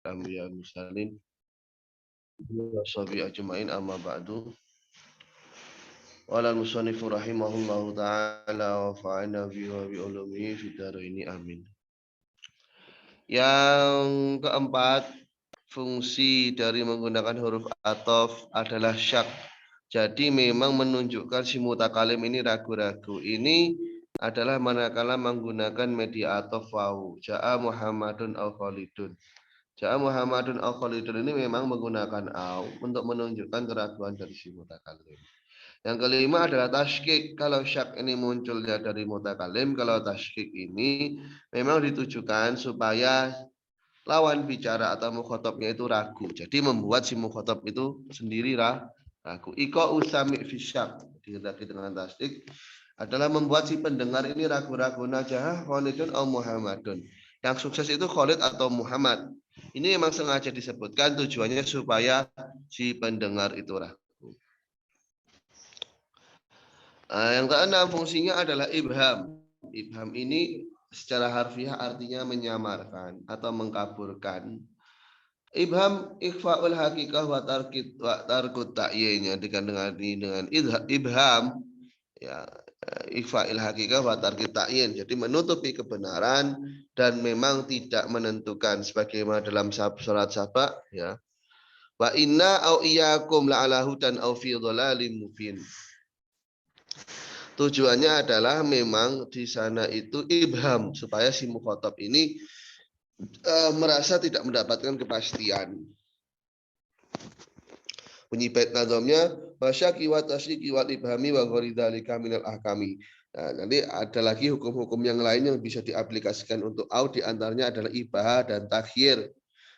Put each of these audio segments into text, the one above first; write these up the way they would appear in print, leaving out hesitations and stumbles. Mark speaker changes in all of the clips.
Speaker 1: anbiya mursalin washabi ajmain amma ba'du. Wala musannifu rahimahullahu ta'ala wa fa'ana bi wa bi ulumihi fid dharaini amin. Yang keempat, fungsi dari menggunakan huruf athof adalah syak. Jadi memang menunjukkan si mutakalim ini ragu-ragu. Ini adalah manakala menggunakan media athof wawu. Ja'a Muhammadun aw Khalidun. Ja'a Muhammadun aw Khalidun ini memang menggunakan aw untuk menunjukkan keraguan dari si mutakalim. Yang kelima adalah tashkik. Kalau syak ini munculnya dari mutakalim, kalau tashkik ini memang ditujukan supaya lawan bicara atau mukhotabnya itu ragu. Jadi membuat si mukhotab itu sendiri ragu. Iko usami fisyak. Dikendaki dengan tasdik adalah membuat si pendengar ini ragu-ragu. Najah Khalidun atau Muhammadun. Yang sukses itu Khalid atau Muhammad. Ini memang sengaja disebutkan tujuannya supaya si pendengar itu ragu. Yang keenam fungsinya adalah ibham. Ibham ini secara harfiah artinya menyamarkan atau mengkaburkan. Ibham ikhfaul hakikah wa tarkut ta'yinnya dengan ibham ya ikhfail hakikah wa tarkut ta'yin. Jadi menutupi kebenaran dan memang tidak menentukan sebagaimana dalam surat Saba ya. Wa inna au iyyakum la'ala hudan au fi dhalalim mubin. Tujuannya adalah memang di sana itu ibham supaya si mukhatab ini merasa tidak mendapatkan kepastian. Bunyi bait nazamnya wasyaki wa tasyiki wa ibhami wa ghaidzalika minal ahkami. Nah, nanti ada lagi hukum-hukum yang lain yang bisa diaplikasikan untuk au, di antaranya adalah ibah dan takhir.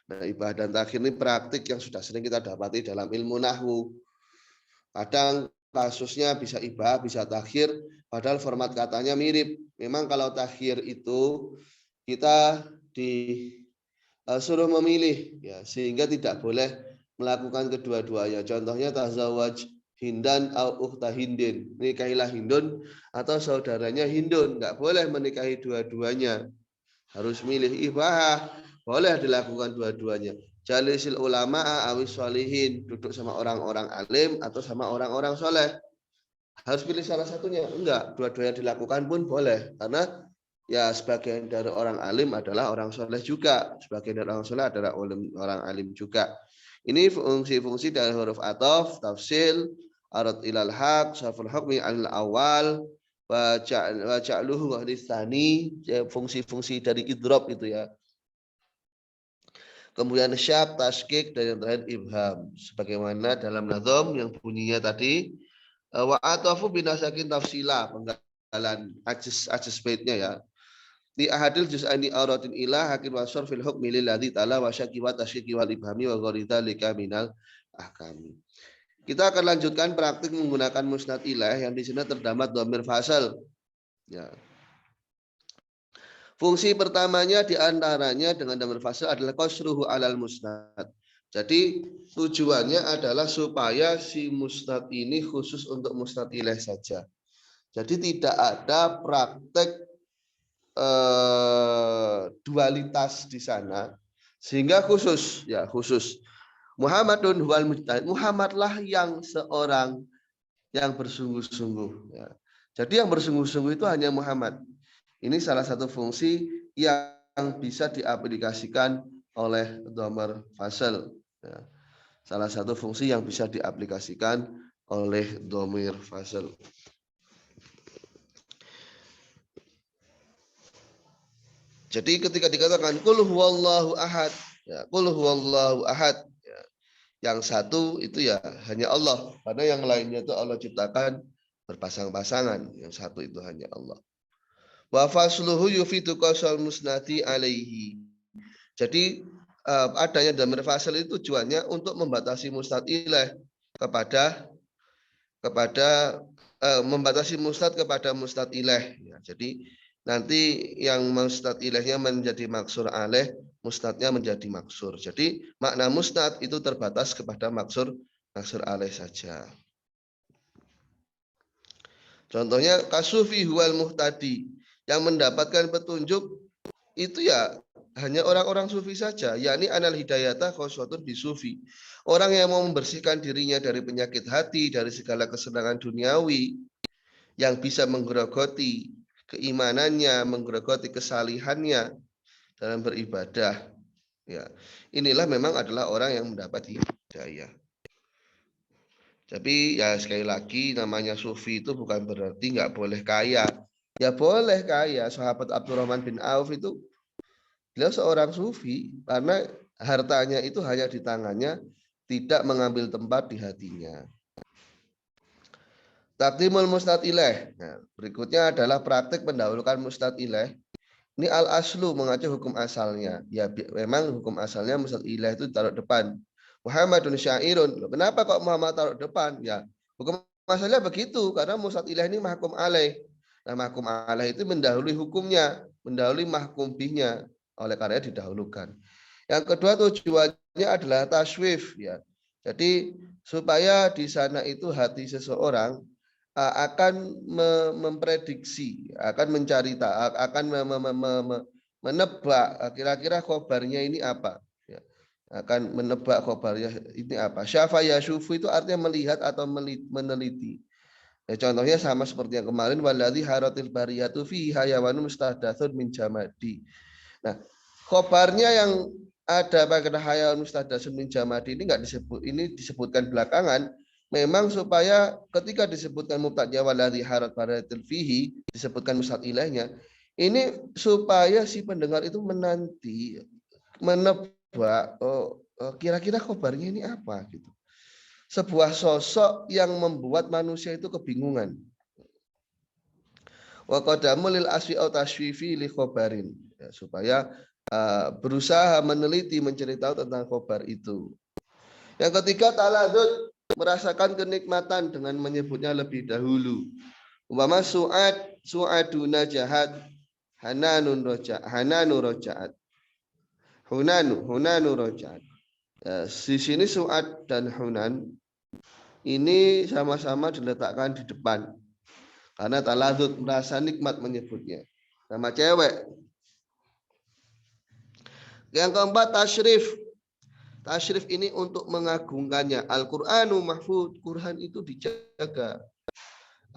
Speaker 1: Nah, ibah dan takhir ini praktik yang sudah sering kita dapati dalam ilmu nahwu. Kadang kasusnya bisa ibah, bisa takhir, padahal format katanya mirip. Memang kalau takhir itu kita disuruh memilih, ya, sehingga tidak boleh melakukan kedua-duanya. Contohnya tazawwaj Hindan au ukhta Hindin. Nikahilah Hindun atau saudaranya Hindun. Nggak boleh menikahi dua-duanya. Harus milih ibah, boleh dilakukan dua-duanya. Jalisil ulama awis sholihin, duduk sama orang-orang alim atau sama orang-orang soleh. Harus pilih salah satunya? Enggak, dua-duanya dilakukan pun boleh. Karena ya sebagian dari orang alim adalah orang soleh juga. Sebagian dari orang soleh adalah orang alim juga. Ini fungsi-fungsi dari huruf athof, tafsil, arad ilal haq, syaful hukmi al awal, wa ja'luhu wa tsani, fungsi-fungsi dari idrob itu ya. Kemudian syak, taskik, dan yang terakhir ibham. Sebagaimana dalam nazam yang bunyinya tadi wa atafu binasakin tafsila, penggalan ajis baitnya ya. Di ahadil juz'ani auratin ilah hakin wasor fil hukmi lilladzi ta'ala wa syaki wa tasyiki wal ibhami wa ghairidzalika minal ahkami. Kita akan lanjutkan praktik menggunakan musnad ilah yang di sini terdapat dhamir fasal. Ya. Fungsi pertamanya diantaranya dengan dhamir fasal adalah qasruhu alal musnad. Jadi tujuannya adalah supaya si musnad ini khusus untuk musnad ilah saja. Jadi tidak ada praktek dualitas di sana sehingga khusus ya khusus Muhammadun huwal mujtahid, Muhammadlah yang seorang yang bersungguh-sungguh ya. Jadi yang bersungguh-sungguh itu hanya Muhammad. Ini salah satu fungsi yang bisa diaplikasikan oleh dhamir fasal ya. Salah satu fungsi yang bisa diaplikasikan oleh dhamir fasal. Jadi ketika dikatakan qul huwallahu ahad, ya, qul huwallahu ahad, ya, yang satu itu ya hanya Allah, karena yang lainnya itu Allah ciptakan berpasang-pasangan, yang satu itu hanya Allah. Wa fasluhu yufidu qasal musnati alaihi. Jadi adanya dhamir fasal itu tujuannya untuk membatasi musnad ilaih kepada membatasi musnad kepada musnad ilaih. Ya, jadi nanti yang musnad ilaihnya menjadi maksur alaih, musnadnya menjadi maksur. Jadi makna musnad itu terbatas kepada maksur alaih saja. Contohnya kasufi huwal muhtadi, yang mendapatkan petunjuk itu ya hanya orang-orang sufi saja, yakni anal hidayata khoswatun bisufi. Orang yang mau membersihkan dirinya dari penyakit hati, dari segala kesenangan duniawi yang bisa menggerogoti keimanannya, menggerogoti kesalihannya dalam beribadah. Ya, inilah memang adalah orang yang mendapat hidayah. Tapi ya sekali lagi namanya sufi itu bukan berarti nggak boleh kaya. Ya boleh kaya. Sahabat Abdurrahman bin Auf itu beliau seorang sufi karena hartanya itu hanya di tangannya, tidak mengambil tempat di hatinya. Taqdimul mustad ilaih. Nah, berikutnya adalah praktik mendahulukan mustad ilaih. Ini al aslu mengacu hukum asalnya. Ya memang hukum asalnya mustad ilaih itu taruh depan. Muhammadun syairun. Kenapa kok Muhammad taruh depan? Ya, hukum asalnya begitu karena mustad ilaih ini mahkum alaih. Nah, mahkum alaih itu mendahului hukumnya, mendahului mahkum bihnya. Oleh karena didahulukan. Yang kedua tujuannya adalah taswif ya. Jadi supaya di sana itu hati seseorang akan memprediksi, akan mencari akan menebak kira-kira khobarnya ini apa. Ya. Akan menebak khobarnya ini apa. Syafa yasufu itu artinya melihat atau meneliti. Ya, contohnya sama seperti yang kemarin waladzi haratil bariyatu fi hayawanun mustahdatsun min jamadi. Nah, khobarnya yang ada pada hayawan mustahdatsun min jamadi ini enggak disebut, ini disebutkan belakangan. Memang supaya ketika disebutkan mubtada'nya waladzi harat baratil fihi, disebutkan mustad ilaihnya, ini supaya si pendengar itu menanti, menebak kira-kira khobarnya ini apa gitu. Sebuah sosok yang membuat manusia itu kebingungan. Wa qadamu lil asfi au tashwifi li khobarin. Ya, supaya berusaha meneliti, mencari tahu tentang khobar itu. Yang ketiga taladzud, merasakan kenikmatan dengan menyebutnya lebih dahulu. Umpama su'aduna jahat, hananu rojaat. Hunanu rojaat. Di sini su'ad dan hunan ini sama-sama diletakkan di depan. Karena taladzud merasa nikmat menyebutnya. Nama cewek. Yang keempat tasyrif. Tasyrif ini untuk mengagungkannya. Al-Qur'anu mahfud. Quran itu dijaga.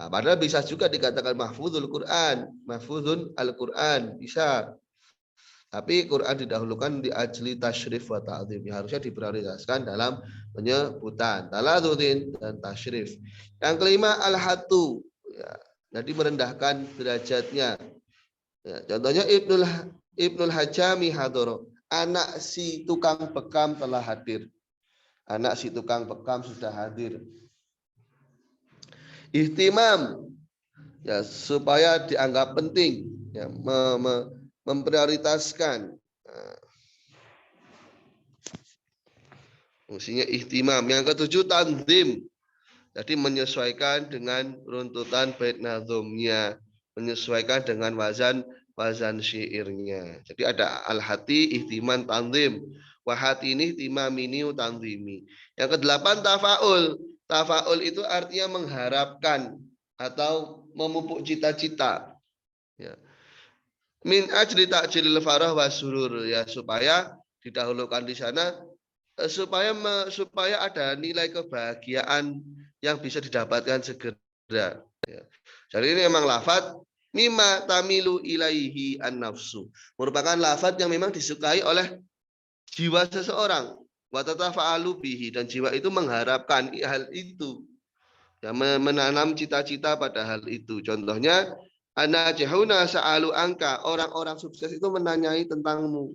Speaker 1: Nah, padahal bisa juga dikatakan mahfudul Quran. Mahfudun Al-Quran. Bisa. Tapi Quran didahulukan di ajli tasyrif wa ta'zim. Harusnya diprioritaskan dalam penyebutan. Taladzudin dan tasyrif. Yang kelima al-hatu. Ya, jadi merendahkan derajatnya. Ya, contohnya Ibnul Hajami hadoro. Anak si tukang bekam telah hadir. Anak si tukang bekam sudah hadir. Ihtimam, ya supaya dianggap penting, ya memprioritaskan. Fungsinya ihtimam. Yang ketujuh tanzim. Jadi menyesuaikan dengan runtutan bait nazumnya, menyesuaikan dengan wazan syairnya. Jadi ada al-hati, ihtiman, tanzim. Wahati ini ihtimamini tanzimi. Yang kedelapan tafaul. Tafaul itu artinya mengharapkan atau memupuk cita-cita. Ya. Min ajli ta'jilil farah wa surur, ya supaya didahulukan di sana supaya ada nilai kebahagiaan yang bisa didapatkan segera. Ya. Jadi ini memang lafadz mimma tamilu ilaihi an-nafsu. Merupakan lafadz yang memang disukai oleh jiwa seseorang. Wa tatafa'alu bihi, dan jiwa itu mengharapkan hal itu. Ya, menanam cita-cita pada hal itu. Contohnya anajihuna sa'alu angka, orang-orang sukses itu menanyai tentangmu.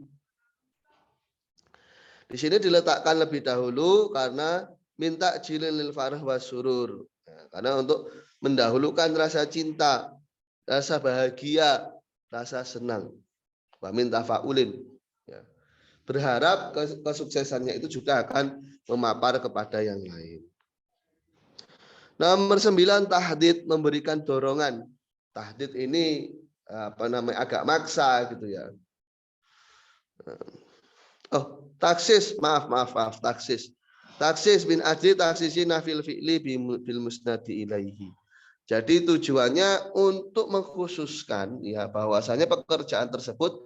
Speaker 1: Di sini diletakkan lebih dahulu karena minta jilil farah wasurur. Ya, karena untuk mendahulukan rasa cinta, rasa bahagia, rasa senang. Wa min tafaulin. Ya. Berharap kesuksesannya itu juga akan memapar kepada yang lain. Nomor 9 tahdid, memberikan dorongan. Tahdid ini agak maksa gitu ya. Oh, taksis, maaf, taksis. Taksis bin ajli taksisi nafil fi'li bil musnadi ilaihi. Jadi tujuannya untuk mengkhususkan ya bahwasanya pekerjaan tersebut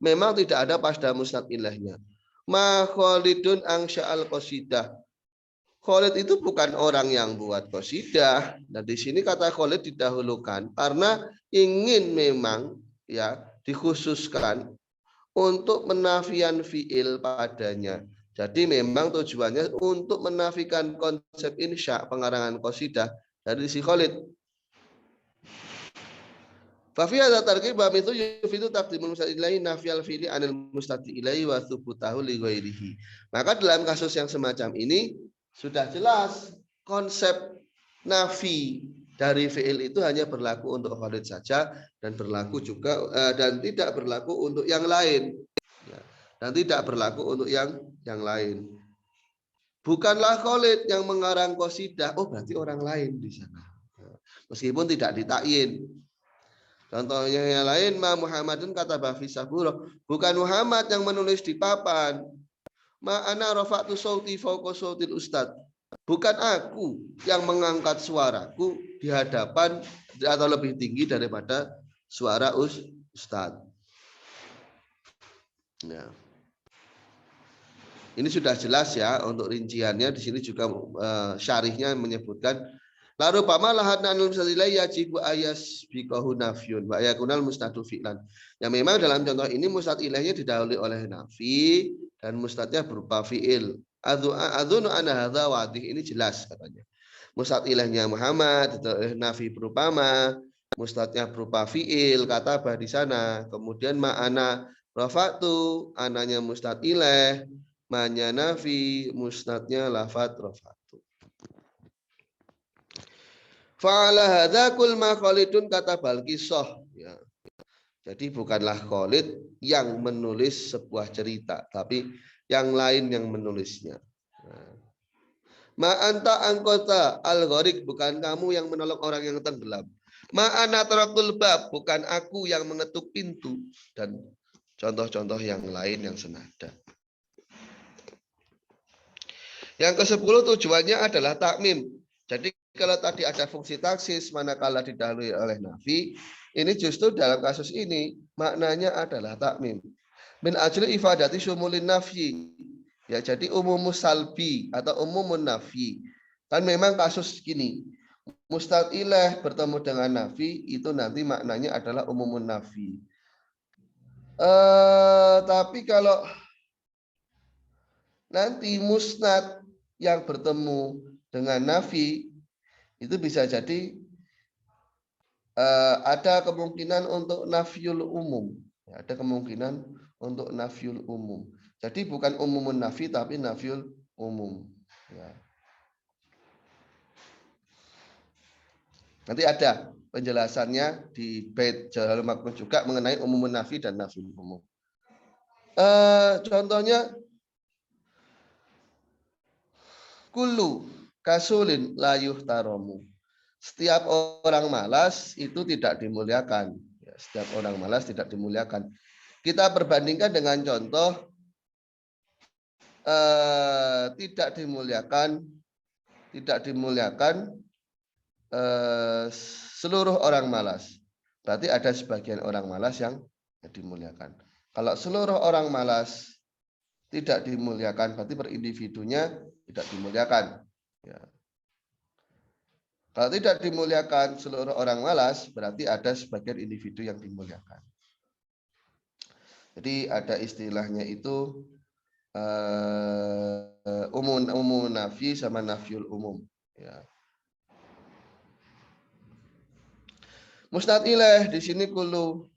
Speaker 1: Memang tidak ada pada musnad ilahnya. Ma Khalidun angsha'al qasidah. Khalid itu bukan orang yang buat qasidah. Nah, di sini kata Khalid didahulukan karena ingin memang ya dikhususkan untuk menafian fiil padanya. Jadi memang tujuannya untuk menafikan konsep insya pengarangan qasidah dari si Khalid. Fa fi hadza tarkib bab itu yufidu taqdimul mustad ilaihi nafyal fi'li anil mustad ilaihi wa thubutahu li ghairihi. Maka dalam kasus yang semacam ini sudah jelas konsep nafi dari fi'il itu hanya berlaku untuk Khalid saja dan berlaku juga dan tidak berlaku untuk yang lain. Dan tidak berlaku untuk yang lain. Bukanlah Khalid yang mengarang qasidah, oh berarti orang lain di sana. Meskipun tidak ditakyin. Contohnya yang lain, Ma Muhammadun kata Bafi Saburo, bukan Muhammad yang menulis di papan. Ma ana rafa'tu sauti fauqa sautil ustad. Bukan aku yang mengangkat suaraku di hadapan atau lebih tinggi daripada suara ustad. Ya. Ini sudah jelas ya untuk rinciannya. Di sini juga syarihnya menyebutkan lalu pamalahat anul musadilai yajibu ayas bikahu nafyun wa yakunal mustadu fi'lan. Yang memang dalam contoh ini mustad ilahnya didahului oleh nafi dan mustadnya berupa fi'il. Adzunu anna hadza wadih, ini jelas katanya. Mustad ilahnya Muhammad, nafi berupa ma, mustadnya berupa fi'il, kata bah di sana. Kemudian ma'ana rafa'tu, ananya mustad ilah, ma'nya nafi, mustadnya lafat rafa'tu. Fa'ala hadza kul ma Khalidun kata Balqisah. Ya. Jadi bukanlah Khalid yang menulis sebuah cerita, tapi yang lain yang menulisnya. Ma anta angkota al-gharik, bukan kamu yang menolong orang yang tenggelam. Ma ana tarakul bab, bukan aku yang mengetuk pintu, dan contoh-contoh yang lain yang senada. Yang ke-10 tujuannya adalah takmim. Jadi kalau tadi ada fungsi taksis manakala didahului oleh nafi, ini justru dalam kasus ini maknanya adalah takmim. Min ajli ifadati syumulin nafyi. Ya, jadi umumus salbi atau umumun nafi. Kan memang kasus gini, mustad ilah bertemu dengan nafi itu nanti maknanya adalah umumun nafi. Tapi kalau nanti musnad yang bertemu dengan nafi itu bisa jadi ada kemungkinan untuk nafyul umum. Ya, ada kemungkinan untuk nafyul umum. Jadi bukan umumun nafi tapi nafyul umum. Ya. Nanti ada penjelasannya di bait Jalalain Maknun juga mengenai umumun nafi dan nafyul umum. Contohnya kullu kasulin layuh taromu. Setiap orang malas itu tidak dimuliakan. Ya, setiap orang malas tidak dimuliakan. Kita perbandingkan dengan contoh tidak dimuliakan seluruh orang malas. Berarti ada sebagian orang malas yang dimuliakan. Kalau seluruh orang malas tidak dimuliakan, berarti per individunya tidak dimuliakan. Ya. Kalau tidak dimuliakan seluruh orang malas, berarti ada sebagian individu yang dimuliakan. Jadi ada istilahnya itu umum nafi sama nafyul umum. Ya. Musnad ilaih di sini kullu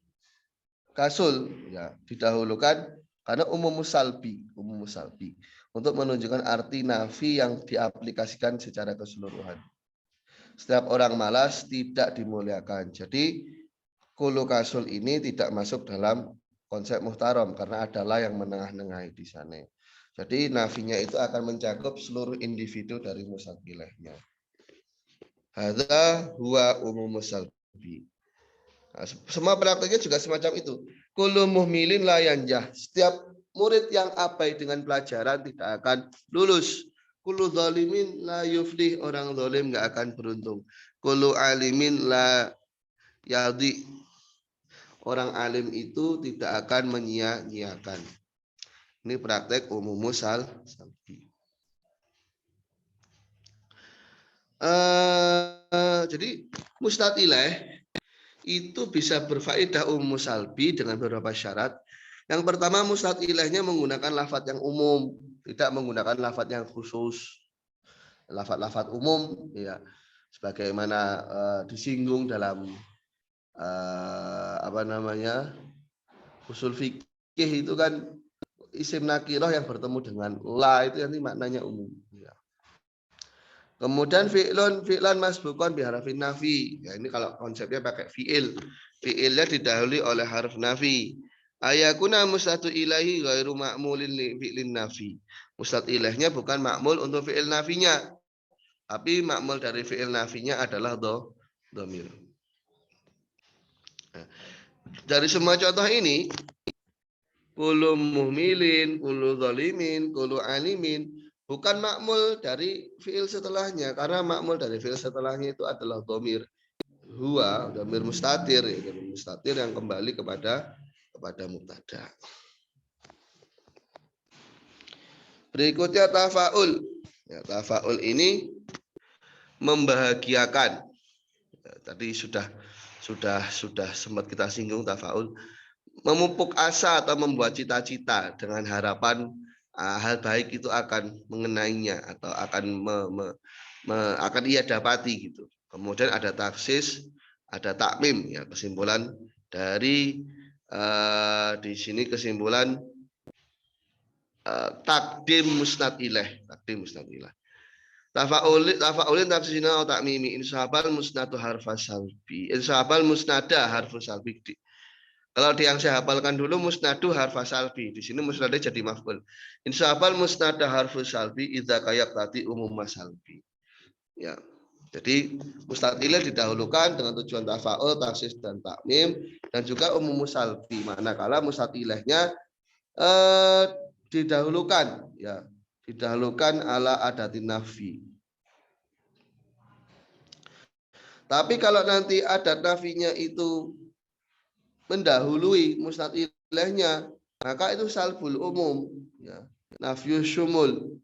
Speaker 1: kasul ya didahulukan karena umum musalbi untuk menunjukkan arti nafi yang diaplikasikan secara keseluruhan. Setiap orang malas tidak dimuliakan. Jadi kullu kasul ini tidak masuk dalam konsep muhtaram karena adalah yang menengah-nengahi di sana. Jadi nafinya itu akan mencakup seluruh individu dari musnad ilaihnya. Hadza huwa umum musalbi. Nah, semua prakteknya juga semacam itu. Kullu muhmilin la yanjah. Setiap murid yang abai dengan pelajaran tidak akan lulus. Kullu zalimin la yuflih. Orang zalim enggak akan beruntung. Kullu alimin la yadi. orang alim itu tidak akan menyia-nyiakan. Ini praktek umumus salbi. Jadi mustad ilaih itu bisa berfaedah umumus salbi dengan beberapa syarat. Yang pertama, mustad ilaihnya menggunakan lafadz yang umum, tidak menggunakan lafadz yang khusus. Lafadz-lafadz umum, ya, sebagaimana disinggung dalam usul fikih itu kan isim nakiroh yang bertemu dengan la itu nanti maknanya umum. Ya. Kemudian fi'lan masbukon biharafin nafi. Ya, ini kalau konsepnya pakai fi'il. Fi'ilnya didahului oleh harf nafi. Ayakuna mustadu ilahi ghairu ma'mulin li fi'lin nafi. Mustad ilaihnya bukan makmul untuk fi'il nafinya. Tapi makmul dari fi'il nafinya adalah dhamir. Nah, dari semua contoh ini, kullu muhmilin, kullu zalimin, kullu alimin, bukan makmul dari fiil setelahnya, karena makmul dari fiil setelahnya itu adalah dhamir huwa, dhamir mustatir, ya, mustatir yang kembali kepada mubtada. Berikutnya tafaul. Ya, tafaul ini membahagiakan. Ya, tadi sudah sempat kita singgung tafaul. Memupuk asa atau membuat cita-cita dengan harapan hal baik itu akan mengenainya atau akan ia dapati gitu. Kemudian ada taksis, ada takmim, ya, kesimpulan dari di sini kesimpulan takdim musnad ilaih, Tafa'ulin taksisina atau takmimi insabal musnadu harfas salbi. Insabal musnada harfus salbi. Kalau yang saya hafalkan dulu musnadu harfas salbi. Di sini musnadnya jadi maf'ul. Insabal musnada harfus salbi idza kayak tadi umum salbi. Ya. Jadi mustad ilaih didahulukan dengan tujuan tafa'ul, taksis dan takmim dan juga umum salbi. Manakala mustad ilaihnya didahulukan, ya, didahulukan ala adatin nafi. Tapi kalau nanti adat nafinya itu mendahului mustad ilaihnya, maka itu salbul umum, ya, nafyu syumul.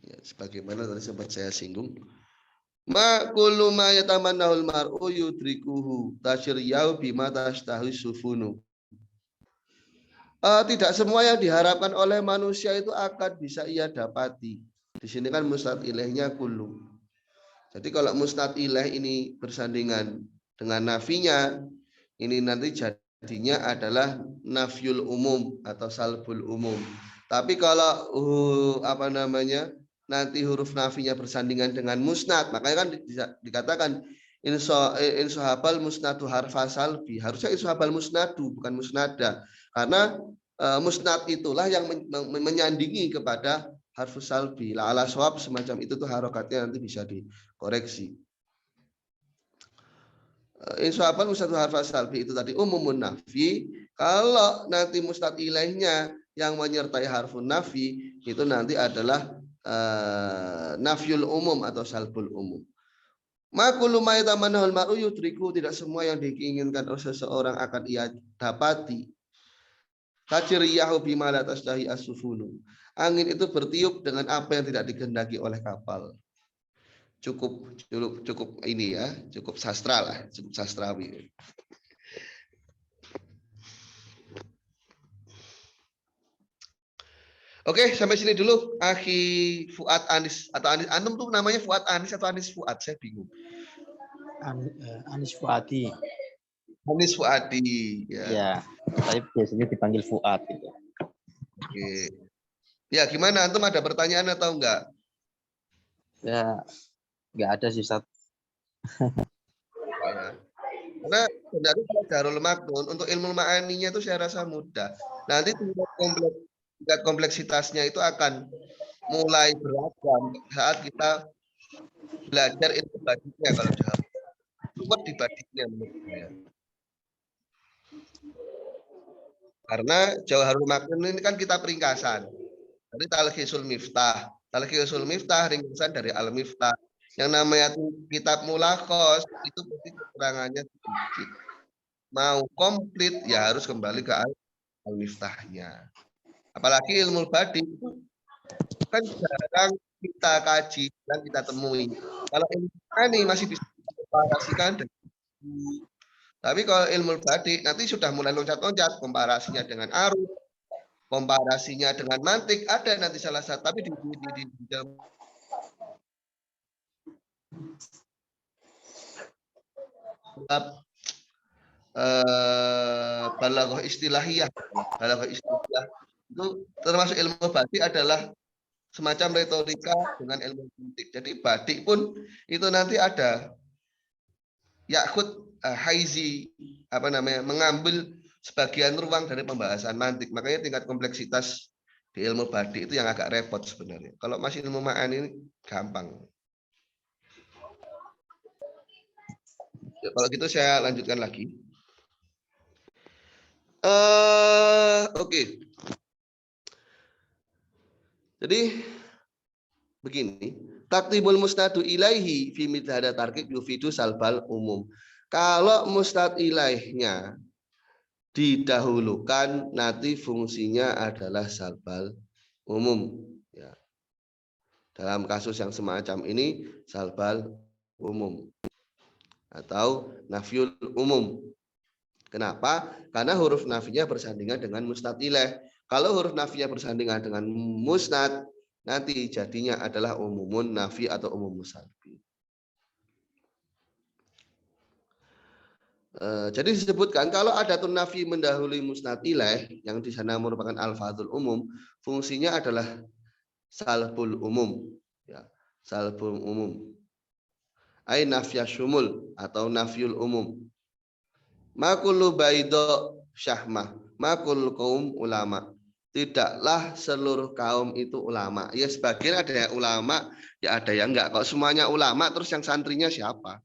Speaker 1: Ya, sebagaimana tadi sempat saya singgung. Ma kullu ma yatamannahul mar'u yudrikuhu tasyriyau bima tashtahi sufunu. Tidak semua yang diharapkan oleh manusia itu akan bisa ia dapati. Di sini kan mustad ilaihnya kullu. Jadi kalau mustad ilaih ini bersandingan dengan nafinya, ini nanti jadinya adalah nafyul umum atau salbul umum. Tapi kalau nanti huruf nafinya bersandingan dengan musnad, makanya kan dikatakan insohabal musnadu harfa salbi. Harusnya insohabal musnadu bukan musnada. Karena musnad itulah yang menyandingi kepada harfus salbi. La ala shawab semacam itu tuh harokatnya nanti bisa dikoreksi. Insyaallah mustad harfas salbi itu tadi umumun nafi. Kalau nanti mustad ilaihnya yang menyertai harfun nafi itu nanti adalah nafyul umum atau salbul umum. Makulu ma'itamanahul ma'u yudriku, tidak semua yang diinginkan oleh seseorang akan ia dapati. Kaciriyahu bima la tasdahi as-sufunu. Angin itu bertiup dengan apa yang tidak dikehendaki oleh kapal. Cukup ini ya, cukup sastra lah, cukup sastrawi. Oke, sampai sini dulu. Akhi Fuad Anis atau Anis Antum tuh namanya Fuad Anis atau Anis Fuad? Saya bingung.
Speaker 2: Anis Fuadi.
Speaker 1: Anis Fuadi.
Speaker 2: Ya, tapi biasanya dipanggil Fuad gitu.
Speaker 1: Oke. Ya, gimana Antum, ada pertanyaan atau enggak?
Speaker 2: Ya, enggak ada sih, Ustaz.
Speaker 1: Ya. Karena sebenarnya kalau Darul Maknun untuk ilmu ma'aninya itu saya rasa mudah. Nanti tingkat kompleksitasnya itu akan mulai beragam saat kita belajar ilmu badiknya kalau jawab. Kuat di badiknya menurut saya. Karena Jauharul Maknun ini kan kita peringkasan. Jadi Talkhisul Miftah. Talkhisul Miftah ringkasan dari Al-Miftah. Yang namanya kitab Mulakhos itu pasti kekurangannya sedikit. mau komplit ya harus kembali ke al-miftahnya. Apalagi ilmu badi itu kan jarang kita kaji dan kita temui. Kalau ilmu ini masih bisa komparasikan dengan, tapi kalau ilmu badi nanti sudah mulai loncat-loncat, komparasinya dengan arus, komparasinya dengan mantik, ada nanti salah satu, tapi di dalam balaghah istilahiyah. Balaghah istilahiyah itu termasuk ilmu badi adalah semacam retorika dengan ilmu mantik. Jadi badi pun itu nanti ada yakhud haizi, apa namanya, mengambil sebagian ruang dari pembahasan mantik. Makanya tingkat kompleksitas di ilmu badi itu yang agak repot sebenarnya. Kalau masih ilmu ma'ani ini gampang. Ya, kalau gitu saya lanjutkan lagi. Oke. Jadi begini, taktibul musnadu ilaihi fi mithada tarkib yufidu salbal umum. Kalau musnad ilaihnya didahulukan, nanti fungsinya adalah salbal umum. Ya. Dalam kasus yang semacam ini, salbal umum atau nafyul umum. Kenapa? Karena huruf nafinya bersandingan dengan musnad ilaih. Kalau huruf nafinya bersandingan dengan musnad, nanti jadinya adalah umumun nafi atau umum musalbi. Jadi disebutkan kalau adatun nafi mendahului musnad ilaih yang di sana merupakan alfadzul umum, fungsinya adalah salbul umum, ya, salbul umum. Ai nafya syumul atau nafyul umum. Makulu baido syahmah, makul kaum ulama. Tidaklah seluruh kaum itu ulama. Ya sebagian ada yang ulama, ya ada yang enggak. Kalau semuanya ulama, terus yang santrinya siapa?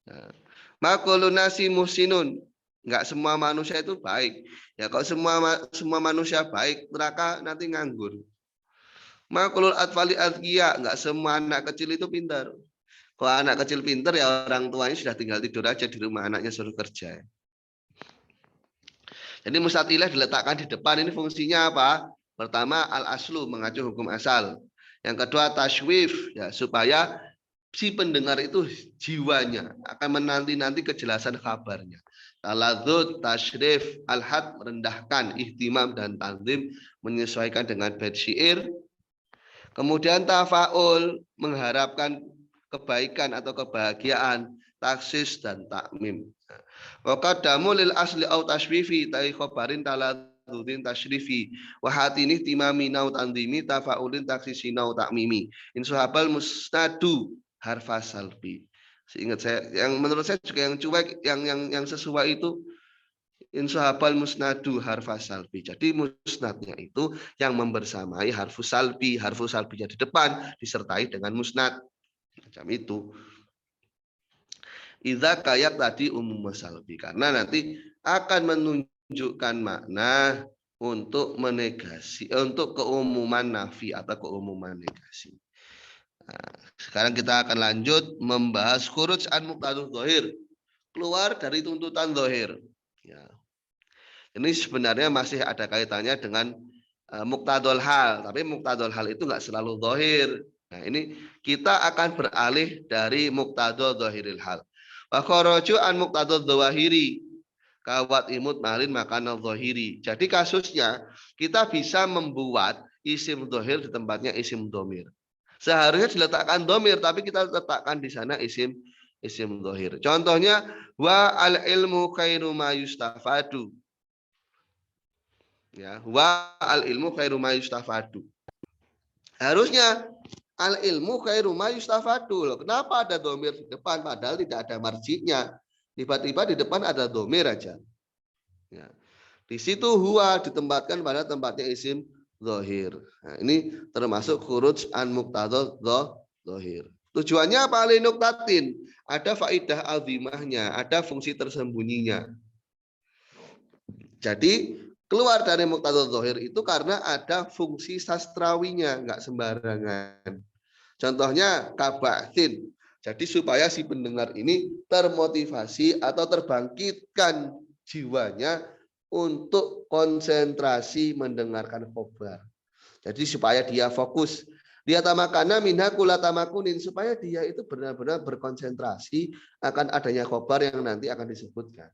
Speaker 1: Nah, makulu nasi muhsinun. Enggak semua manusia itu baik. Ya kalau semua manusia baik, neraka nanti nganggur. Makulul atfali adkiya. Enggak semua anak kecil itu pintar. Kalau anak kecil pintar ya orang tuanya sudah tinggal tidur aja di rumah, anaknya suruh kerja. Jadi musnad ilaih diletakkan di depan, ini fungsinya apa? Pertama al-aslu, mengacu hukum asal. Yang kedua tasywif, ya supaya si pendengar itu jiwanya akan menanti-nanti kejelasan kabarnya. Taladzud, tasyrif, al-had, merendahkan, ihtimam dan tanzim, menyesuaikan dengan bait syair. Kemudian tafaul, mengharapkan kebaikan atau kebahagiaan, taksis dan takmim. Waqaddamu lil asli au tashwifi tai khobarin taladudin tashrifi wa hatini timami nau tandimi tafaulin taksisi nau takmimi insuhabal musnadu harfa salbi. Seingat saya, yang menurut saya juga yang cuek, yang sesuai itu insuhabal musnadu harfa salbi. Jadi musnadnya itu yang membersamai harfu salbinya di depan disertai dengan musnad. Macam itu. Idza kayak tadi umum salbi, karena nanti akan menunjukkan makna untuk menegasi, untuk keumuman nafi atau keumuman negasi. Nah, sekarang kita akan lanjut membahas khuruj an muqtadul dzahir, keluar dari tuntutan dzahir. Ya. Ini sebenarnya masih ada kaitannya dengan muqtadul hal, tapi muqtadul hal itu nggak selalu dzahir. Nah, ini kita akan beralih dari muqtadul dzahiril hal. Wa kharaju an muqtadul dzawahiri kawat imut malin makana dzahiri. Jadi kasusnya kita bisa membuat isim dzahir di tempatnya isim dhamir. Seharusnya diletakkan dhamir, tapi kita letakkan di sana isim dzahir. Contohnya wa al ilmu khairu ma yustafadu. Ya, wa al ilmu khairu ma yustafadu. Harusnya al ilmu khairu ma yustafadu. Kenapa ada dhamir di depan padahal tidak ada marjinya? Tiba-tiba di depan ada dhamir aja. Ya. Di situ huwa ditempatkan pada tempatnya isim dzahir. Nah, ini termasuk khuruj an muqtadha dzahir. Tujuannya apa? Linuktatin. Ada faidah azimahnya, ada fungsi tersembunyinya. Jadi keluar dari muqtadha dzahir itu karena ada fungsi sastrawinya, enggak sembarangan. Contohnya kabatin. Jadi supaya si pendengar ini termotivasi atau terbangkitkan jiwanya untuk konsentrasi mendengarkan khobar. Jadi supaya dia fokus. Dia tamakana minha kula tamakunin, supaya dia itu benar-benar berkonsentrasi akan adanya khobar yang nanti akan disebutkan.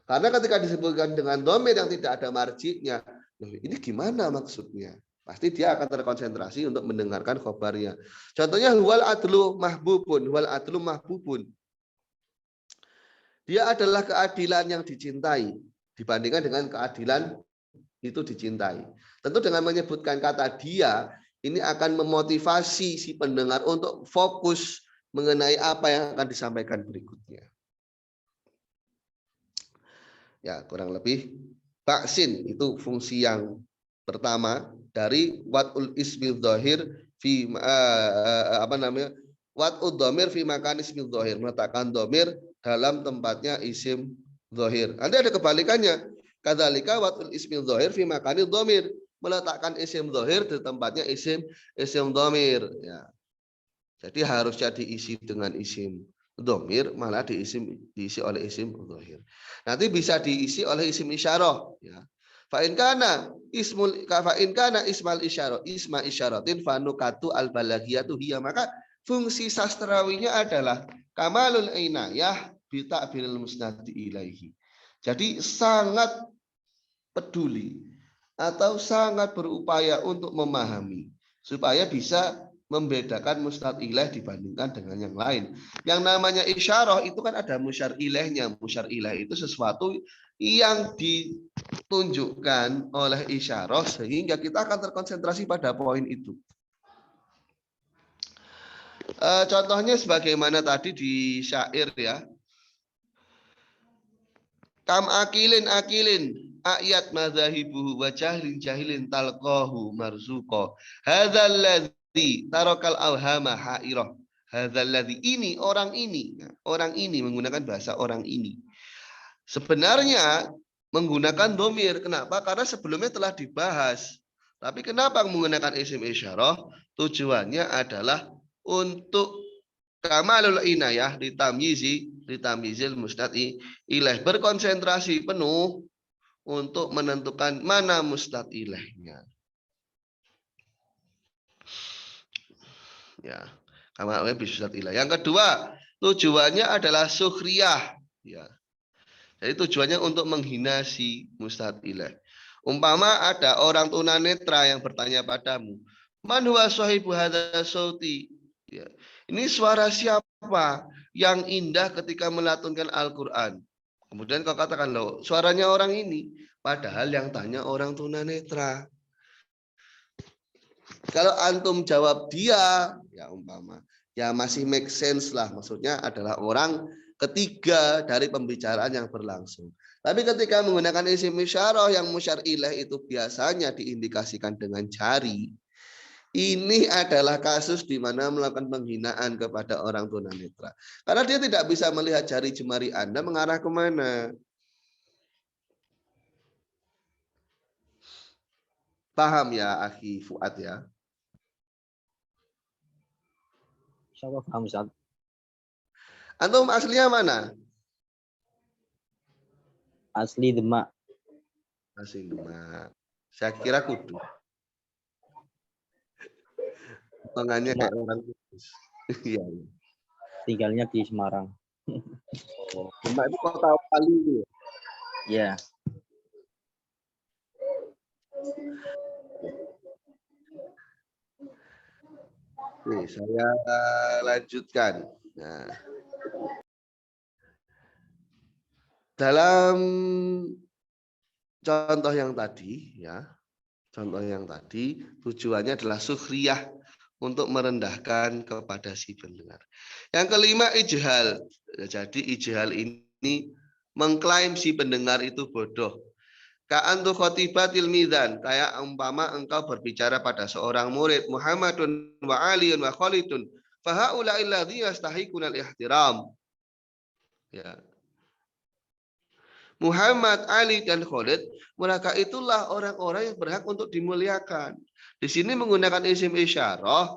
Speaker 1: Karena ketika disebutkan dengan domir yang tidak ada marjinya, ini gimana maksudnya? Pasti dia akan terkonsentrasi untuk mendengarkan khobarnya. Contohnya huwal adlu mahbubun, huwal adlu mahbubun. Dia adalah keadilan yang dicintai dibandingkan dengan keadilan itu dicintai. Tentu dengan menyebutkan kata dia, ini akan memotivasi si pendengar untuk fokus mengenai apa yang akan disampaikan berikutnya. Ya, kurang lebih baksin itu fungsi yang pertama dari watul ismil dhahir fi watul dhamir fi makan ismil dhahir, meletakkan dhamir dalam tempatnya isim dhahir. Nanti ada kebalikannya. Kadzalika watul ismil dhahir fi makanil dhamir, meletakkan isim dhahir di tempatnya isim dhamir, ya. Jadi harusnya diisi dengan isim dhamir, malah diisi oleh isim dhahir. Nanti bisa diisi oleh isim isyarah, ya. Fa in kana ismal isyarah isma isyaratin fanukatu al balaghiyatu hiya, maka fungsi sastrawinya adalah kamalul inayah bi ta'biril musnadi ilaihi. Jadi sangat peduli atau sangat berupaya untuk memahami supaya bisa membedakan musnad ilaih dibandingkan dengan yang lain. Yang namanya isyarah itu kan ada musyar ilaihnya. Musyar ilaih itu sesuatu yang ditunjukkan oleh isyarah sehingga kita akan terkonsentrasi pada poin itu. Contohnya sebagaimana tadi di syair, ya. Kam akilin ayat madzahibuhu wa jahilin talqahu marzuqa. Hadzal ladzi tarakal awhama hairah. Hadzal ladzi, ini orang ini. Orang ini menggunakan bahasa orang ini. Sebenarnya menggunakan domir. Kenapa? Karena sebelumnya telah dibahas. Tapi kenapa menggunakan isim isyarah? Tujuannya adalah untuk kamalul inayah ditamyizil musnad ilaih, berkonsentrasi penuh untuk menentukan mana musnad ilaihnya. Ya, kamalul musnad ilaih. Yang kedua, tujuannya adalah sukhriyah, ya. Jadi tujuannya untuk menghina si musnad ilaih. Umpama ada orang tunanetra yang bertanya padamu, man huwa sahibu hadzal sauti? Ya. Ini suara siapa yang indah ketika melatunkan Al-Quran? Kemudian kau katakan, loh, suaranya orang ini. Padahal yang tanya orang tunanetra. Kalau antum jawab dia, ya umpama, ya masih make sense lah. Maksudnya adalah orang ketiga dari pembicaraan yang berlangsung. Tapi ketika menggunakan isim isyarah yang musyar ilaih itu biasanya diindikasikan dengan jari. Ini adalah kasus di mana melakukan penghinaan kepada orang tunanetra. Karena dia tidak bisa melihat jari jemari Anda mengarah kemana. Paham ya, Akhi Fuad, ya?
Speaker 2: Insyaallah paham, Ustaz.
Speaker 1: Antum aslinya mana?
Speaker 2: Asli Demak.
Speaker 1: Asli Demak. Saya kira Kudus. Tangannya kayak orang Kudus. Iya.
Speaker 2: Tinggalnya di Semarang.
Speaker 1: Oh, Demak itu kota Palu ya?
Speaker 2: Ya.
Speaker 1: Nih, saya lanjutkan. Nah, dalam contoh yang tadi, ya, contoh yang tadi tujuannya adalah sukhriyah, untuk merendahkan kepada si pendengar. Yang kelima, ijhal. Jadi ijhal ini mengklaim si pendengar itu bodoh. Ka'antu khotibatil mizan, kayak umpama engkau berbicara pada seorang murid, Muhammadun wa Aliyun wa Khalidun, fahaula'il ladzi yastahiqunal ihtiram. Ya. Muhammad, Ali, dan Khalid, mereka itulah orang-orang yang berhak untuk dimuliakan. Di sini menggunakan isim isyarah.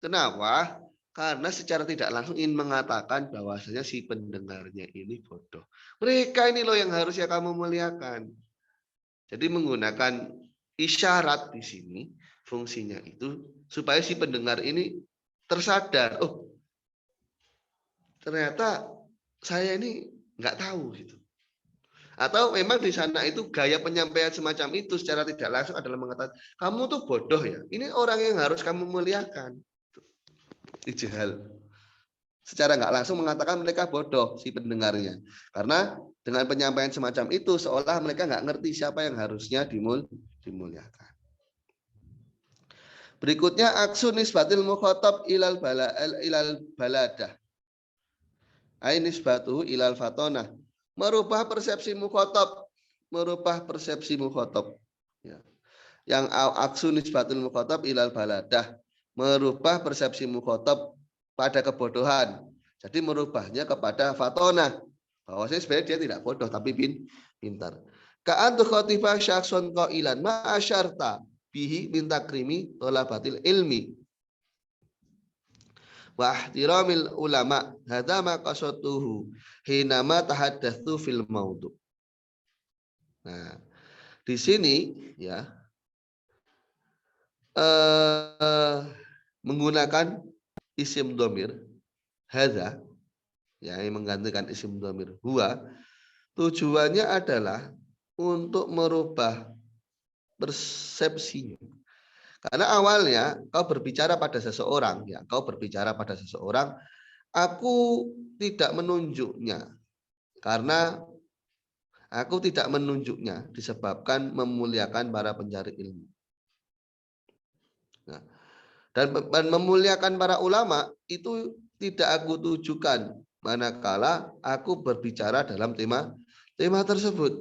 Speaker 1: Kenapa? Karena secara tidak langsung ingin mengatakan bahwasanya si pendengarnya ini bodoh. Mereka ini loh yang harusnya kamu muliakan. Jadi menggunakan isyarat di sini fungsinya itu supaya si pendengar ini tersadar, oh ternyata saya ini nggak tahu gitu. Atau memang di sana itu gaya penyampaian semacam itu secara tidak langsung adalah mengatakan kamu tuh bodoh ya. Ini orang yang harus kamu muliakan. Ijhal. Secara nggak langsung mengatakan mereka bodoh si pendengarnya. Karena dengan penyampaian semacam itu seolah mereka nggak ngerti siapa yang harusnya dimuliakan. Berikutnya aksu nisbatil mukhatab ilal baladah. Ai nisbatuhu ilal fatonah. Merubah persepsi mukhatab, Ya. Yang aksu nisbatil mukhatab ilal baladah, merubah persepsi mukhatab pada kebodohan. Jadi merubahnya kepada fatonah. Bahwasanya sebenarnya dia tidak bodoh tapi pintar. Ka'antu khotifah syakhsun qailan ma asyarta bihi min takrimi talabatil ilmi wa ihtiramil ulama hadza ma qasatuhu hinama tahaddatsu fil maudhu. Nah, di sini ya menggunakan isim dhamir hadza yang menggantikan isim dhamir huwa, tujuannya adalah untuk merubah persepsinya. Karena awalnya kau berbicara pada seseorang, aku tidak menunjuknya karena aku tidak menunjuknya disebabkan memuliakan para pencari ilmu. Nah, dan memuliakan para ulama itu tidak aku tujukan manakala aku berbicara dalam tema tersebut.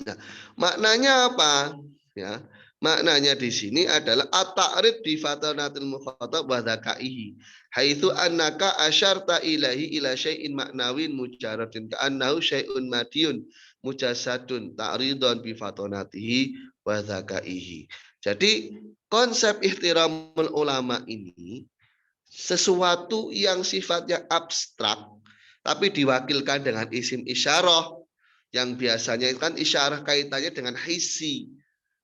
Speaker 1: Nah, maknanya apa? Ya, maknanya di sini adalah at-ta'rid di fatanatil mukhatab wa dzakaihi. Haitsu annaka asyarta ilahi ila syai'in maknawin mujaradin ka'annahu syai'un madiyun mujassadun ta'ridun bi fatanatihi wa dzakaihi. Jadi konsep ihtiramul ulama ini sesuatu yang sifatnya abstrak tapi diwakilkan dengan isim isyarah yang biasanya kan isyarah kaitannya dengan hisi,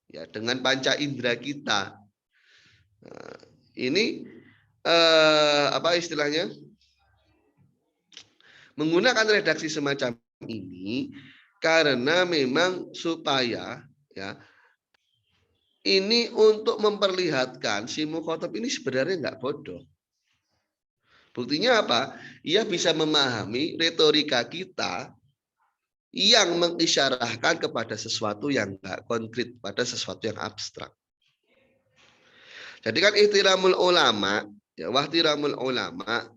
Speaker 1: ya, dengan panca indera kita. Nah, ini apa istilahnya? Menggunakan redaksi semacam ini karena memang supaya ya ini untuk memperlihatkan si mukhatab ini sebenarnya nggak bodoh. Buktinya apa? Ia bisa memahami retorika kita yang mengisyarahkan kepada sesuatu yang enggak konkret, pada sesuatu yang abstrak. Jadi kan ihtiramul ulama, ya wahtiramul ulama,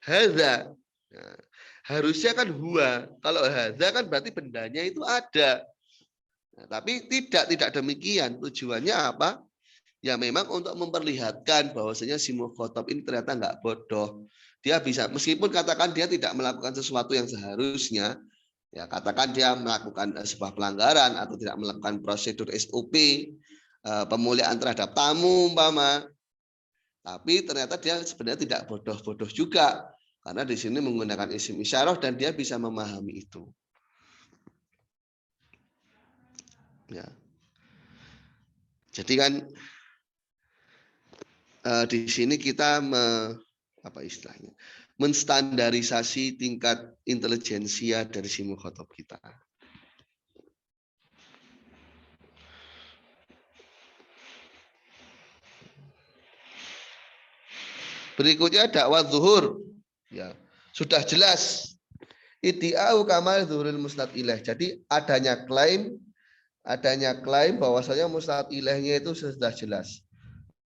Speaker 1: hadza. Nah, harusnya kan huwa. Kalau hadza kan berarti bendanya itu ada. Nah, tapi tidak demikian. Tujuannya apa? Ya memang untuk memperlihatkan bahwasanya si mukhatab ini ternyata enggak bodoh. Dia bisa, meskipun katakan dia tidak melakukan sesuatu yang seharusnya, ya katakan dia melakukan sebuah pelanggaran atau tidak melakukan prosedur SOP pemuliaan terhadap tamu umpama, tapi ternyata dia sebenarnya tidak bodoh-bodoh juga karena di sini menggunakan isim isyarah dan dia bisa memahami itu. Ya. Jadi kan di sini kita apa istilahnya? Menstandarisasi tingkat intelijensia dari si mukhatab kita. Berikutnya dakwah zuhur. Ya, sudah jelas. Iddi'au kamal zuhuril musnad ilaih. Jadi adanya klaim bahwasanya musnad ilaihnya itu sudah jelas.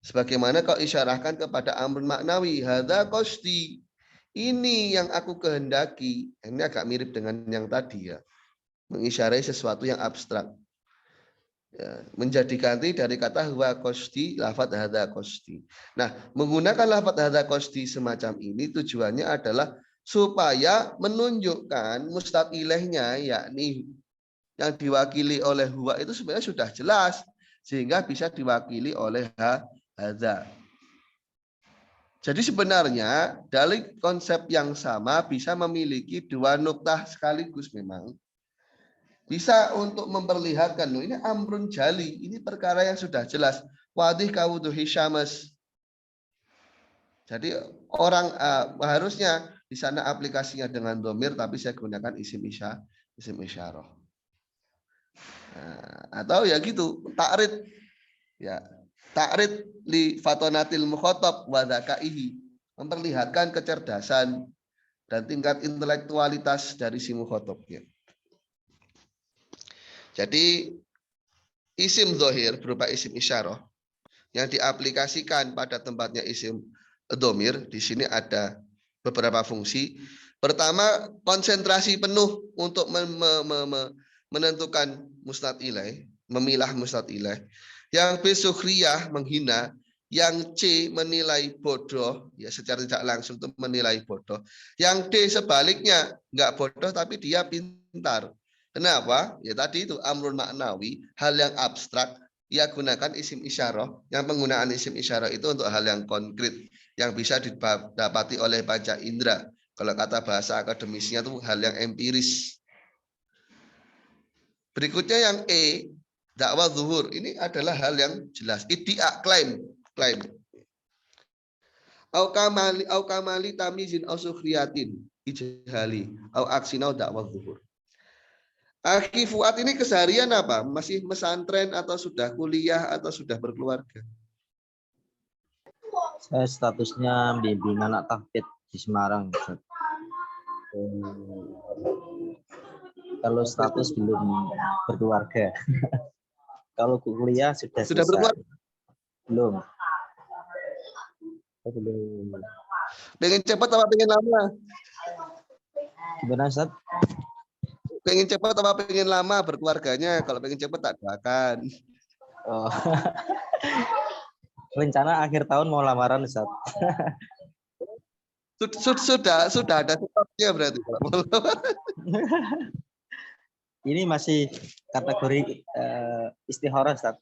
Speaker 1: Sebagaimana kau isyarahkan kepada amrun maknawi, hadza qasdi. Ini yang aku kehendaki. Ini agak mirip dengan yang tadi ya. Mengisyarai sesuatu yang abstrak. Ya, menjadi ganti dari kata huwa qasdi lafadz hadza qasdi. Nah, menggunakan lafadz hadza qasdi semacam ini tujuannya adalah supaya menunjukkan mustaq ilaihnya, yakni yang diwakili oleh huwa itu sebenarnya sudah jelas sehingga bisa diwakili oleh hadza. Jadi sebenarnya dari konsep yang sama bisa memiliki dua nuktah sekaligus memang. Bisa untuk memperlihatkan, loh, ini amrun jali, ini perkara yang sudah jelas. Wadih kawuduhi syamas. Jadi orang harusnya di sana aplikasinya dengan domir, tapi saya gunakan isim isyarah. Nah, atau ya gitu, ta'rid. Ya, ta'rid li fatonatil mukhotob wa dzakaihi, memperlihatkan kecerdasan dan tingkat intelektualitas dari si mukhotobnya. Jadi isim dhohir berupa isim isyarah yang diaplikasikan pada tempatnya isim domir, di sini ada beberapa fungsi. Pertama, konsentrasi penuh untuk menentukan musnad ilaih, memilah musnad ilaih. Yang B, sukhriyah, menghina. Yang C, menilai bodoh, ya secara tidak langsung itu menilai bodoh. Yang D, sebaliknya, enggak bodoh tapi dia pintar. Kenapa? Ya tadi itu amrun maknawi, hal yang abstrak. Ia gunakan isim isyarah. Yang penggunaan isim isyarah itu untuk hal yang konkret yang bisa didapati oleh panca indera. Kalau kata bahasa akademisnya itu hal yang empiris. Berikutnya yang E, dakwah zuhur. Ini adalah hal yang jelas. Iddia, klaim. Au kamali tamizin au sukhriyatin ijhali au aksinau dakwah zuhur. Akhi Fuad ini keseharian apa? Masih mesantren atau sudah kuliah atau sudah berkeluarga?
Speaker 2: Saya statusnya bimbing anak tahfidz di Semarang. Kalau status belum berkeluarga. Kalau kuliah sudah selesai.
Speaker 1: Berkeluarga?
Speaker 2: Belum.
Speaker 1: Pengen cepat apa pengen lama?
Speaker 2: Gimana, Ustaz?
Speaker 1: Pengen cepat apa pengen lama berkeluarganya? Kalau pengen cepat tak doakan.
Speaker 2: Oh. Rencana akhir tahun mau lamaran, Ustaz.
Speaker 1: Sudah ada stoknya berarti.
Speaker 2: Ini masih kategori istikharah, Ustaz.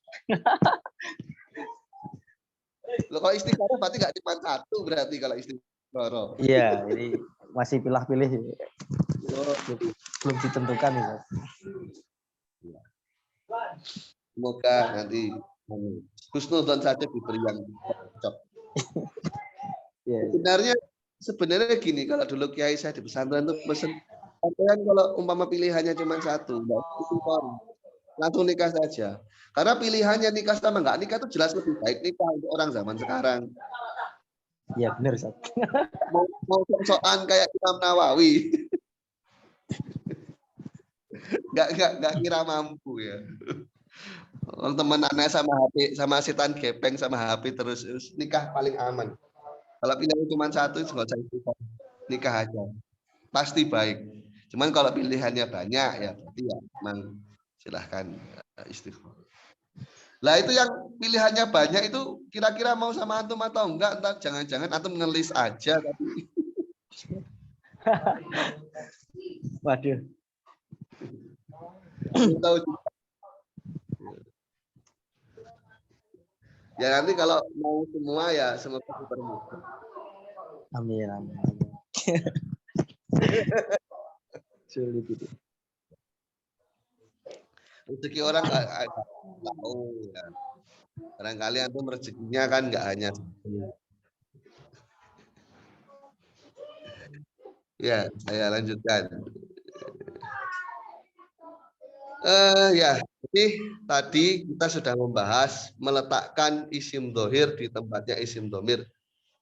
Speaker 1: Loh, kalau istikharah berarti nggak cuma satu berarti kalau istikharah.
Speaker 2: Iya, ini masih pilih-pilih. Belum ditentukan, Ustaz.
Speaker 1: Semoga nanti husnudzon saja diberi yang cocok. Yeah. Sebenarnya gini, kalau dulu kiai saya di pesantren tuh pesen, kalian kalau umpama pilihannya cuma satu, langsung nikah saja. Karena pilihannya nikah sama nggak nikah itu jelas lebih baik nikah untuk orang zaman sekarang.
Speaker 2: Iya benar, Ustaz.
Speaker 1: Mau sok-sokan kayak Imam Nawawi. Nggak kira mampu ya. Orang teman anak sama HP, sama setan gepeng sama HP terus nikah paling aman. Kalau pilihan cuma satu, nggak usah nikah aja. Pasti baik. Cuman kalau pilihannya banyak ya berarti ya memang silahkan istighfar. Lah itu yang pilihannya banyak itu kira-kira mau sama antum atau enggak? Entar jangan-jangan antum ngelis aja tapi.
Speaker 2: Waduh.
Speaker 1: Ya nanti kalau mau semua ya semoga dipermudah.
Speaker 2: Amin. Sulit itu.
Speaker 1: Rezeki orang nggak tahu ya. Barangkali antum rezekinya kan nggak hanya. Ya, saya lanjutkan. Ya, jadi tadi kita sudah membahas meletakkan isim dohir di tempatnya isim domir.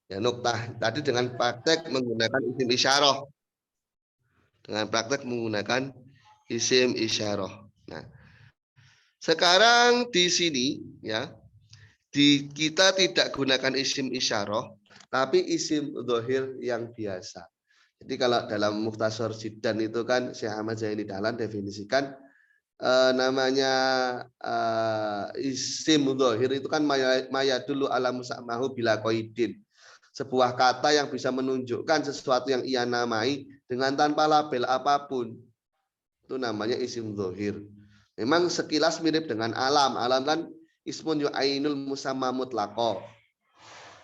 Speaker 1: Ya, nuktah tadi dengan praktek menggunakan isim isyarah. Dengan praktek menggunakan isim isyarah. Nah, sekarang di sini ya, kita tidak gunakan isim isyarah, tapi isim dohir yang biasa. Jadi kalau dalam Mukhtasar Jiddan itu kan Syekh Ahmad Zaini Dahlan definisikan namanya isim dohir itu kan maya dulu ala musamahu bila qaidin. Sebuah kata yang bisa menunjukkan sesuatu yang ia namai dengan tanpa label apapun. Itu namanya isim dohir. Memang sekilas mirip dengan alam. Alam kan ismun yu'ainul musamma mutlaqo.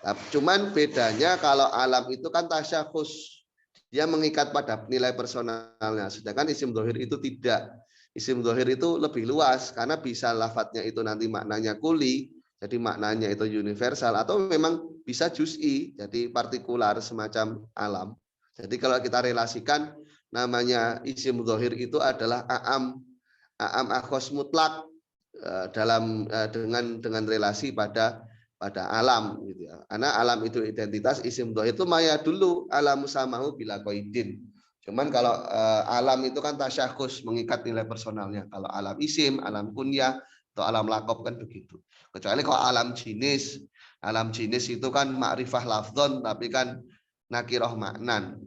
Speaker 1: Cuman bedanya kalau alam itu kan tasyakhus, dia mengikat pada nilai personalnya, sedangkan isim dhohir itu tidak. Isim dhohir itu lebih luas karena bisa lafadznya itu nanti maknanya kuli, jadi maknanya itu universal, atau memang bisa juz'i, jadi partikular semacam alam. Jadi kalau kita relasikan, namanya isim dhohir itu adalah a'am akhos mutlak dengan relasi pada alam gitu ya. Karena alam itu identitas, isim dhohir itu maya dulu alam samahu bila qaidin. Cuman kalau alam itu kan tasyakhus, mengikat nilai personalnya. Kalau alam isim, alam kunyah atau alam lakob kan begitu. Kecuali kalau alam jinis itu kan ma'rifah lafdzon tapi kan nakiroh maknan.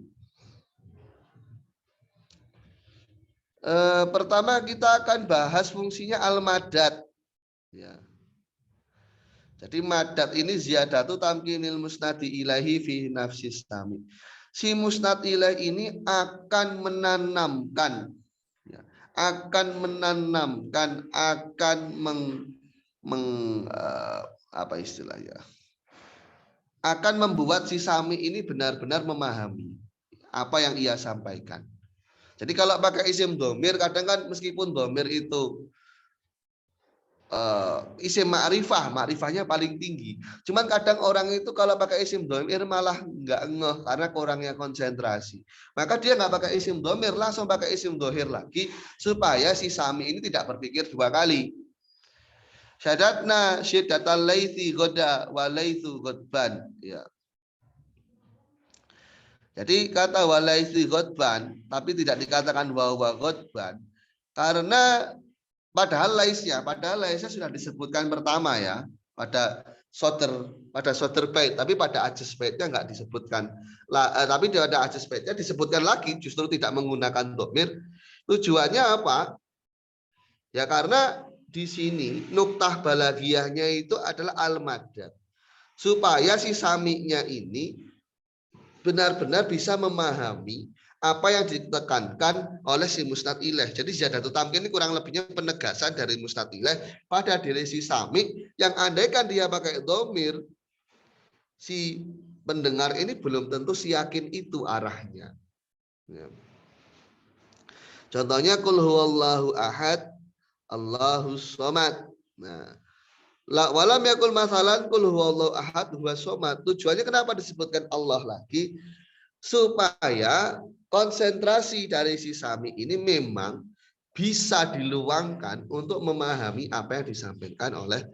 Speaker 1: Pertama kita akan bahas fungsinya al-madad. Ya. Jadi madad ini ziyadatu tamkinil musnadi ilahi fi nafsis sami. Si musnad ilaih ini akan menanamkan, ya, akan apa istilahnya? Akan membuat si sami ini benar-benar memahami apa yang ia sampaikan. Jadi kalau pakai isim domir, kadang kan meskipun domir itu isim ma'rifahnya paling tinggi. Cuman kadang orang itu kalau pakai isim domir malah nggak ngeh karena kurangnya konsentrasi. Maka dia nggak pakai isim domir, langsung pakai isim dohir lagi supaya si sami ini tidak berpikir dua kali. Syadatna syiddatal laitsi goda wa laitsu godban. Ya. Jadi kata walaisi godban, tapi tidak dikatakan wawa godban, karena padahal laisnya sudah disebutkan pertama ya pada soter bait, tapi pada ajas baitnya nggak disebutkan. Tapi pada ajas baitnya disebutkan lagi, justru tidak menggunakan dhamir. Tujuannya apa? Ya karena di sini nuktah balagiyahnya itu adalah al-madad, supaya si saminya ini benar-benar bisa memahami apa yang ditekankan oleh si musnad ilaih. Jadi ziyadatul tamkin ini kurang lebihnya penegasan dari musnad ilaih pada diri si sami, yang andaikan dia pakai dhamir, si pendengar ini belum tentu yakin itu arahnya. Ya. Contohnya qul huwallahu ahad, Allahus somad. Nah, walam yakul masalan qul huwallahu ahad huwas somad. Tujuannya kenapa disebutkan Allah lagi? Supaya konsentrasi dari si sami ini memang bisa diluangkan untuk memahami apa yang disampaikan oleh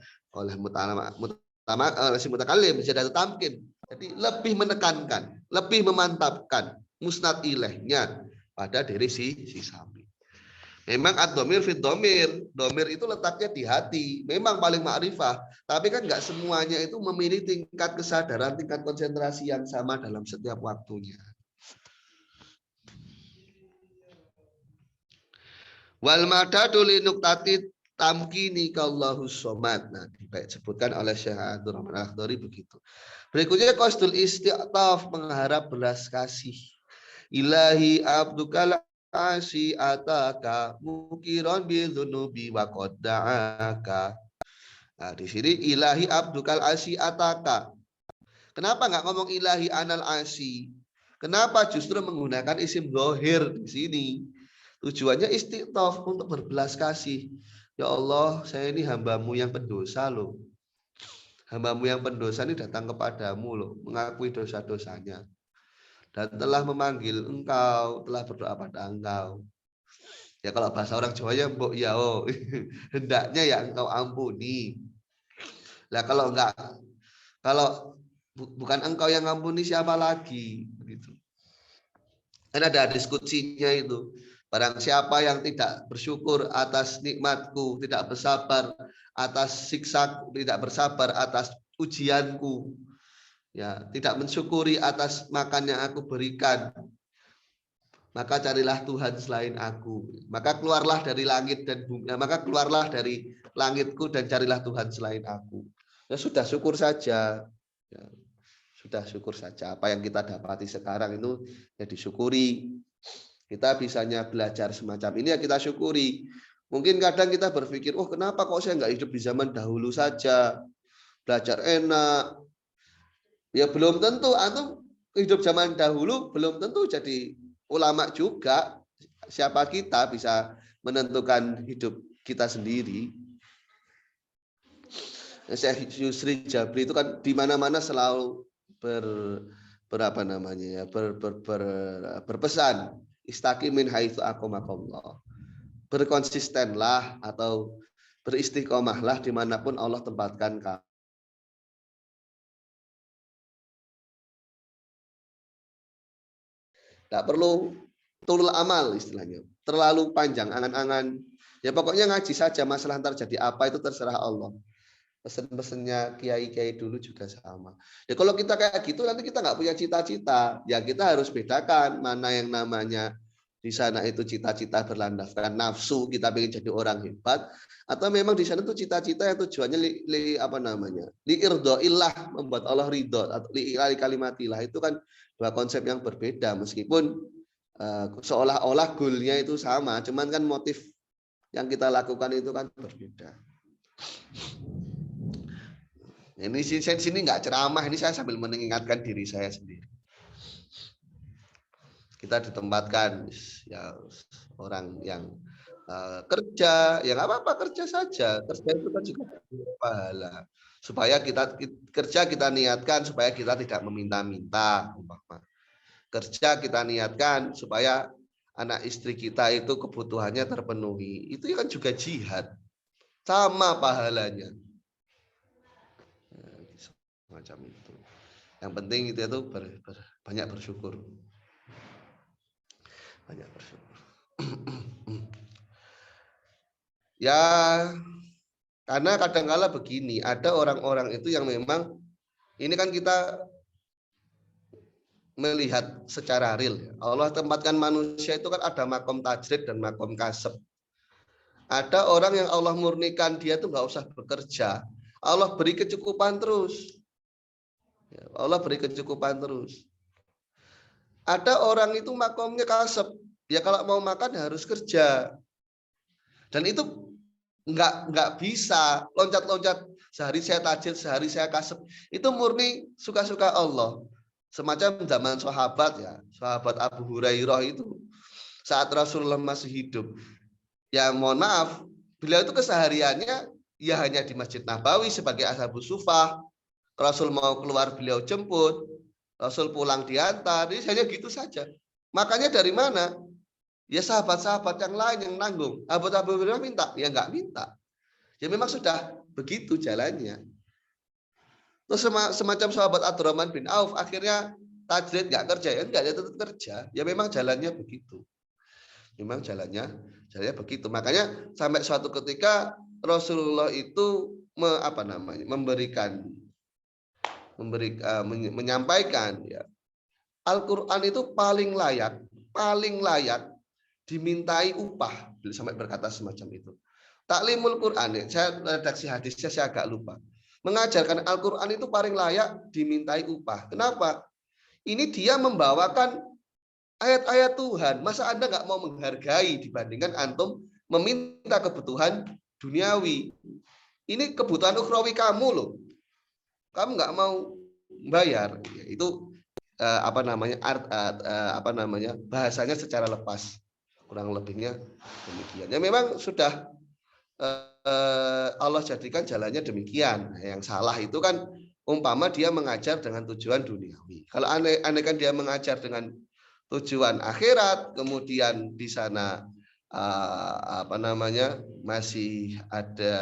Speaker 1: si mutakallim, ziyadatul tamkin. Jadi lebih menekankan, lebih memantapkan musnad ilaihnya pada diri si sami. Memang ad-dhamir fit dhamir, dhamir itu letaknya di hati, memang paling ma'rifah, tapi kan nggak semuanya itu memiliki tingkat kesadaran, tingkat konsentrasi yang sama dalam setiap waktunya. Wal madadu li nuqtati tamkini kallahu somad. Nah, disebutkan oleh Syekh Abdul Rahman Al-Akhdari begitu. Berikutnya qasdul isti'taf, mengharap belas kasih. Ilahi abdukal asi ataka mukiron bi dzunubi wa qadda'aka. Nah, di sini ilahi abdukal asi ataka. Kenapa nggak ngomong ilahi anal asi? Kenapa justru menggunakan isim dhohir di sini? Tujuannya istiqtof, untuk berbelas kasih. Ya Allah, saya ini hambamu yang pendosa loh. Hambamu yang pendosa ini datang kepadamu loh, mengakui dosa-dosanya. Dan telah memanggil engkau, telah berdoa pada engkau. Ya kalau bahasa orang Jawa ya mbok ya oh. Hendaknya ya engkau ampuni. Lah kalau enggak, kalau bukan engkau yang ampuni siapa lagi? Begitu. Kan ada diskusinya itu. Barang siapa yang tidak bersyukur atas nikmatku, tidak bersabar atas siksaku, tidak bersabar atas ujianku, ya, tidak mensyukuri atas makan yang aku berikan, maka carilah Tuhan selain aku. Maka keluarlah dari langit dan bumi, maka keluarlah dari langitku dan carilah Tuhan selain aku. Ya sudah, syukur saja. Ya, sudah syukur saja. Apa yang kita dapati sekarang itu ya disyukuri. Kita bisanya belajar semacam ini ya kita syukuri. Mungkin kadang kita berpikir, oh kenapa kok saya nggak hidup di zaman dahulu saja, belajar enak, Ya belum tentu antum hidup zaman dahulu belum tentu jadi ulama juga. Siapa kita bisa menentukan hidup kita sendiri. Syekh Yusri Jabri itu kan di mana-mana selalu berapa namanya ya berpesan istaqim min haitsu aqamakallah. Berkonsistenlah atau beristiqomahlah dimanapun Allah tempatkan kamu. Tidak perlu tulul amal istilahnya. Terlalu panjang angan-angan. Ya pokoknya ngaji saja, masalah ntar jadi apa itu terserah Allah. Pesen-pesennya kiai-kiai dulu juga sama. Ya kalau kita kayak gitu nanti kita nggak punya cita-cita. Ya kita harus bedakan mana yang namanya di sana itu cita-cita berlandaskan nafsu, kita ingin jadi orang hebat, atau memang di sana tuh cita-cita yang tujuannya apa namanya? Liirdoillah, membuat Allah ridho, atau li'ilali kalimatillah. Itu kan dua konsep yang berbeda meskipun seolah-olah goalnya itu sama, cuman kan motif yang kita lakukan itu kan berbeda. Ini sini nggak ceramah, ini saya sambil mengingatkan diri saya sendiri. Kita ditempatkan ya orang yang kerja, ya nggak apa-apa kerja saja. Kerja itu kan juga pahala. Supaya kita kerja kita niatkan supaya kita tidak meminta-minta. Kerja kita niatkan supaya anak istri kita itu kebutuhannya terpenuhi. Itu kan juga jihad. Sama pahalanya. Macam itu. Yang penting itu banyak bersyukur. Banyak bersyukur. Ya, karena kadang-kala begini, ada orang-orang itu yang memang ini kan kita melihat secara real. Allah tempatkan manusia itu kan ada makom tajrid dan makom kasab. Ada orang yang Allah murnikan dia tuh nggak usah bekerja. Allah beri kecukupan terus. Allah beri kecukupan terus. Ada orang itu makomnya kasab. Ya kalau mau makan harus kerja. Dan itu nggak bisa loncat-loncat sehari saya tajil, sehari saya kasab. Itu murni suka-suka Allah. Semacam zaman sahabat ya, sahabat Abu Hurairah itu saat Rasulullah masih hidup. Ya mohon maaf, beliau itu kesehariannya ya hanya di Masjid Nabawi sebagai ashabus sufah. Rasul mau keluar beliau jemput, Rasul pulang diantar, jadi hanya gitu saja. Makanya dari mana? Ya sahabat-sahabat yang lain yang nanggung. Abu Hurairah minta, ya nggak minta. Ya memang sudah begitu jalannya. Terus semacam sahabat Abdurrahman bin Auf akhirnya tajrid nggak kerja, ya enggak, dia tetap kerja. Ya memang jalannya begitu. Memang jalannya begitu. Makanya sampai suatu ketika Rasulullah itu menyampaikan ya Al-Quran itu paling layak dimintai upah. Beliau sampai berkata semacam itu. Taklimul Quran, ya, saya redaksi hadisnya saya agak lupa. Mengajarkan Al-Quran itu paling layak dimintai upah. Kenapa? Ini dia membawakan ayat-ayat Tuhan. Masa Anda nggak mau menghargai dibandingkan antum meminta kebutuhan duniawi. Ini kebutuhan ukhrawi kamu loh. Kamu nggak mau bayar. Itu bahasanya secara lepas. Kurang lebihnya demikian. Ya memang sudah Allah jadikan jalannya demikian. Yang salah itu kan umpama dia mengajar dengan tujuan duniawi. Kalau andaikan dia mengajar dengan tujuan akhirat, kemudian di sana masih ada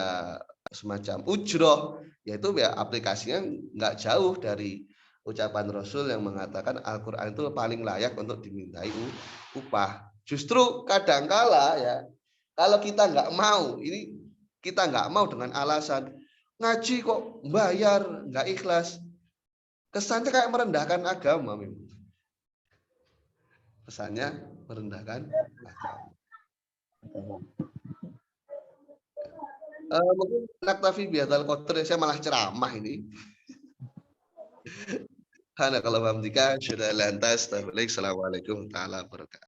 Speaker 1: semacam ujroh, yaitu ya aplikasinya nggak jauh dari ucapan Rasul yang mengatakan Al-Quran itu paling layak untuk dimintai upah. Justru kadangkala ya, kalau kita nggak mau, ini kita nggak mau dengan alasan ngaji kok bayar, nggak ikhlas. Kesannya kayak merendahkan agama memang. Kesannya merendahkan agama. Mungkin naktafi bihadzal qadr, saya malah ceramah ini. Hana kalau hamdika syada lantas. Assalamualaikum warahmatullahi wabarakatuh.